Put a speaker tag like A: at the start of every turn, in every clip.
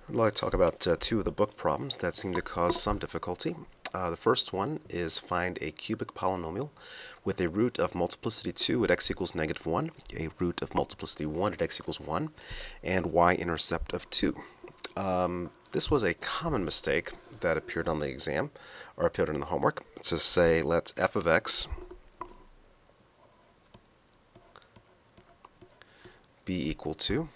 A: I'd like to talk about two of the book problems that seem to cause some difficulty. The first one is find a cubic polynomial with a root of multiplicity 2 at x equals -1, a root of multiplicity 1 at x equals 1, and y-intercept of 2. This was a common mistake that appeared on the exam, or appeared in the homework, to say let f of x be equal to,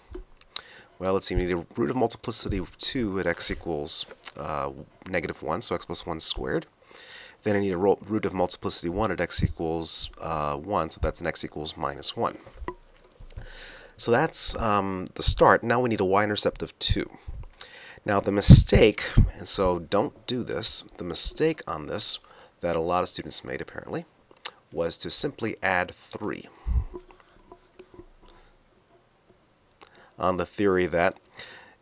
A: well, let's see, we need a root of multiplicity 2 at x equals -1, so x plus 1 squared. Then I need a root of multiplicity 1 at x equals 1, so that's an x equals -1. So that's the start. Now we need a y-intercept of 2. Now the mistake, and so don't do this, the mistake on this that a lot of students made apparently was to simply add 3. On the theory that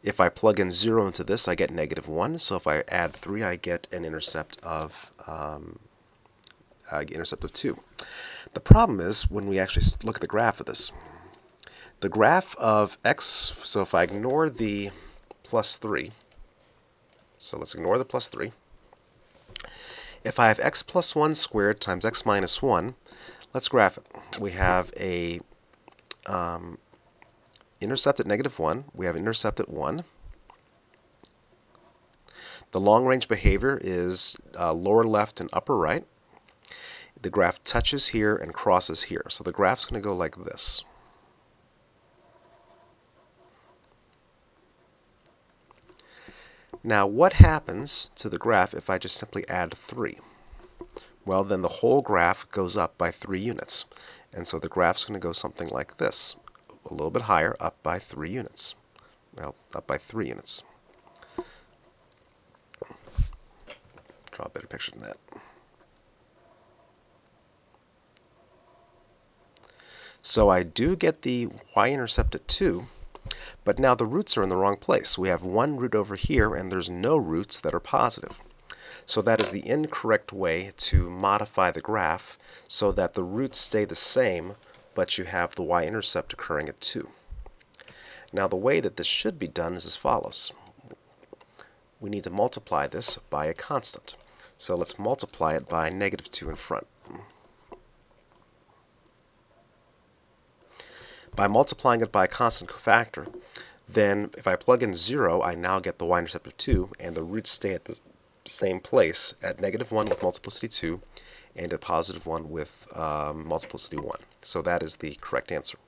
A: if I plug in 0 into this, I get -1. So if I add 3, I get an intercept of 2. The problem is when we actually look at the graph of this. The graph of x, so if I ignore the plus 3, so let's ignore the plus 3. If I have x plus 1 squared times x minus 1, let's graph it. We have a intercept at -1. We have an intercept at 1. The long-range behavior is lower left and upper right. The graph touches here and crosses here. So the graph's going to go like this. Now, what happens to the graph if I just simply add 3? Well, then the whole graph goes up by 3 units. And so the graph's going to go something like this. A little bit higher, up by 3 units. Well, up by 3 units. Draw a better picture than that. So I do get the y-intercept at 2, but now the roots are in the wrong place. We have one root over here, and there's no roots that are positive. So that is the incorrect way to modify the graph so that the roots stay the same, but you have the y-intercept occurring at 2. Now the way that this should be done is as follows. We need to multiply this by a constant. So let's multiply it by -2 in front. By multiplying it by a constant cofactor, then if I plug in 0, I now get the y-intercept of 2, and the roots stay at the same place at -1 with multiplicity 2 and at +1 with multiplicity 1. So that is the correct answer.